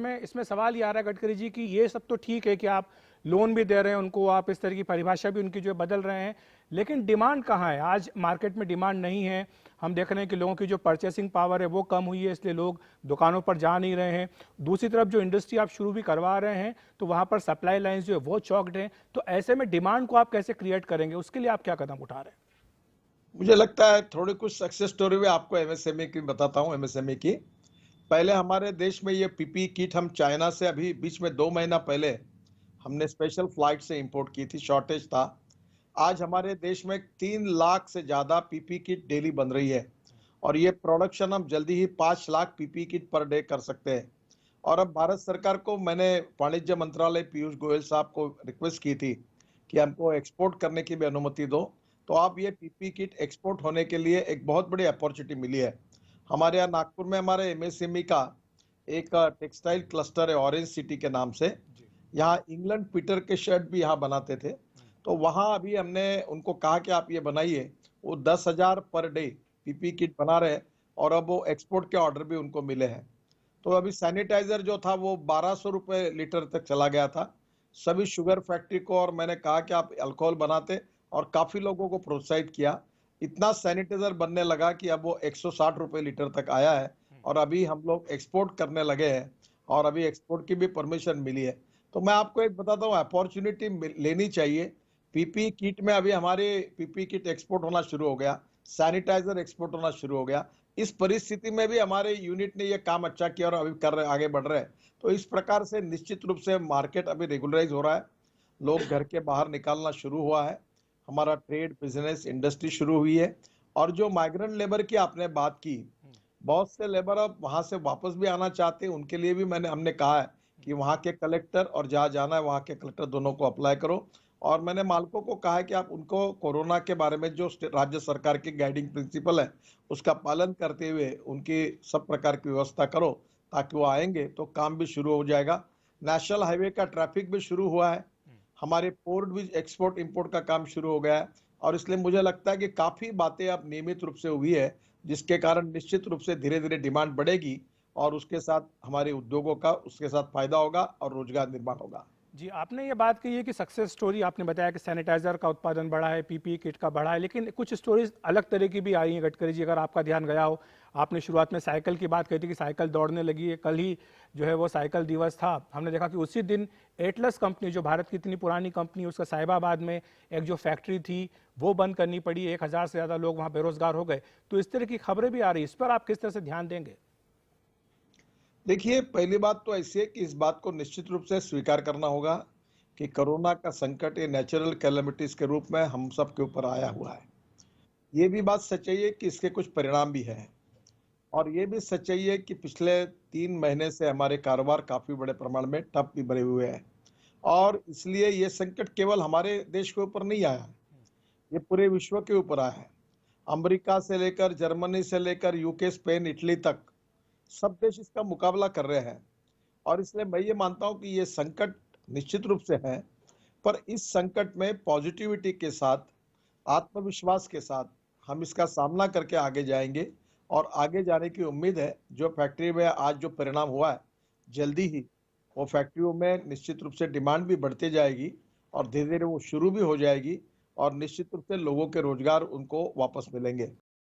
इसमें सवाल ये आ रहा है गडकरी जी कि ये सब तो ठीक है कि आप लोन भी दे रहे हैं उनको, आप इस तरह की परिभाषा भी उनकी जो है बदल रहे हैं, लेकिन डिमांड कहाँ है? आज मार्केट में डिमांड नहीं है। हम देख रहे हैं कि लोगों की जो परचेसिंग पावर है वो कम हुई है, इसलिए लोग दुकानों पर जा नहीं रहे हैं। दूसरी तरफ जो इंडस्ट्री आप शुरू भी करवा रहे हैं तो वहाँ पर सप्लाई लाइन्स जो है वो चौकड हैं। तो ऐसे में डिमांड को आप कैसे क्रिएट करेंगे, उसके लिए आप क्या कदम उठा रहे हैं? मुझे लगता है थोड़ी कुछ सक्सेस स्टोरी भी आपको एमएसएमई की बताता हूँ। एमएसएमई की पहले हमारे देश में ये पीपी किट हम चाइना से अभी बीच में 2 महीना पहले हमने स्पेशल फ्लाइट से इंपोर्ट की थी, शॉर्टेज था। आज हमारे देश में 3 लाख से ज्यादा पीपी किट डेली बन रही है और ये प्रोडक्शन हम जल्दी ही 5 lakh PP kit per day कर सकते हैं। और अब भारत सरकार को मैंने वाणिज्य मंत्रालय पीयूष गोयल साहब को रिक्वेस्ट की थी कि हमको एक्सपोर्ट करने की भी अनुमति दो। तो आप ये पीपी किट एक्सपोर्ट होने के लिए एक बहुत बड़ी अपॉर्चुनिटी मिली है। हमारे यहाँ नागपुर में हमारे एमएसएमई का एक टेक्सटाइल क्लस्टर है, ऑरेंज सिटी के नाम से। यहाँ इंग्लैंड पीटर के शर्ट भी यहाँ बनाते थे। तो वहाँ अभी हमने उनको कहा कि आप ये बनाइए। वो 10,000 पर डे पीपी किट बना रहे हैं और अब वो एक्सपोर्ट के ऑर्डर भी उनको मिले हैं। तो अभी सैनिटाइजर जो था वो 1200 रुपए लीटर तक चला गया था सभी शुगर फैक्ट्री को, और मैंने कहा कि आप अल्कोहल बनाते और काफी लोगों को प्रोत्साहित किया। इतना सैनिटाइजर बनने लगा कि अब वो 160 रुपए लीटर तक आया है और अभी हम लोग एक्सपोर्ट करने लगे हैं और अभी एक्सपोर्ट की भी परमिशन मिली है। तो मैं आपको एक बताता हूँ, अपॉर्चुनिटी लेनी चाहिए। पीपी किट में अभी हमारे पीपी किट एक्सपोर्ट होना शुरू हो गया, सैनिटाइजर एक्सपोर्ट होना शुरू हो गया। इस परिस्थिति में भी हमारे यूनिट ने ये काम अच्छा किया और अभी कर रहे, आगे बढ़ रहे हैं। तो इस प्रकार से निश्चित रूप से मार्केट अभी रेगुलराइज हो रहा है, लोग घर के बाहर निकालना शुरू हुआ है, हमारा ट्रेड बिजनेस इंडस्ट्री शुरू हुई है। और जो माइग्रेंट लेबर की आपने बात की, बहुत से लेबर अब वहां से वापस भी आना चाहते हैं, उनके लिए भी हमने कहा है कि वहाँ के कलेक्टर और जहाँ जाना है वहाँ के कलेक्टर दोनों को अप्लाई करो। और मैंने मालकों को कहा है कि आप उनको कोरोना के बारे में जो राज्य सरकार की गाइडिंग प्रिंसिपल है उसका पालन करते हुए उनकी सब प्रकार की व्यवस्था करो, ताकि वो आएंगे तो काम भी शुरू हो जाएगा। नेशनल हाईवे का ट्रैफिक भी शुरू हुआ है, हमारे पोर्ट भी एक्सपोर्ट इंपोर्ट का काम शुरू हो गया है। और इसलिए मुझे लगता है कि काफी बातें अब नियमित रूप से हुई है, जिसके कारण निश्चित रूप से धीरे धीरे डिमांड बढ़ेगी और उसके साथ हमारे उद्योगों का उसके साथ फायदा होगा और रोजगार निर्माण होगा। जी, आपने ये बात कही है कि सक्सेस स्टोरी आपने बताया कि सैनिटाइजर का उत्पादन बढ़ा है, पीपीई किट का बढ़ा है, लेकिन कुछ स्टोरीज अलग तरह की भी आई हैं गडकरी जी, अगर आपका ध्यान गया हो। आपने शुरुआत में साइकिल की बात कही थी कि साइकिल दौड़ने लगी है, कल ही जो है वो साइकिल दिवस था। हमने देखा कि उसी दिन एटलस कंपनी, जो भारत की इतनी पुरानी कंपनी, उसका साहिबाबाद में एक जो फैक्ट्री थी वो बंद करनी पड़ी, 1000 से ज़्यादा लोग वहाँ बेरोजगार हो गए। तो इस तरह की खबरें भी आ रही, इस पर आप किस तरह से ध्यान देंगे? देखिए, पहली बात तो ऐसी है कि इस बात को निश्चित रूप से स्वीकार करना होगा कि कोरोना का संकट ये नेचुरल कैलेमिटीज के रूप में हम सब के ऊपर आया हुआ है। ये भी बात सच्चाई है कि इसके कुछ परिणाम भी हैं और ये भी सच्चाई है कि पिछले 3 महीने से हमारे कारोबार काफी बड़े प्रमाण में ठप भी बने हुए हैं। और इसलिए ये संकट केवल हमारे देश के ऊपर नहीं आया है, ये पूरे विश्व के ऊपर आया है। अमेरिका से लेकर जर्मनी से लेकर यूके, स्पेन, इटली तक सब देश इसका मुकाबला कर रहे हैं। और इसलिए मैं ये मानता हूं कि ये संकट निश्चित रूप से है, पर इस संकट में पॉजिटिविटी के साथ, आत्मविश्वास के साथ हम इसका सामना करके आगे जाएंगे। और आगे जाने की उम्मीद है। जो फैक्ट्री में आज जो परिणाम हुआ है, जल्दी ही वो फैक्ट्रियों में निश्चित रूप से डिमांड भी बढ़ती जाएगी और धीरे धीरे वो शुरू भी हो जाएगी और निश्चित रूप से लोगों के रोजगार उनको वापस मिलेंगे।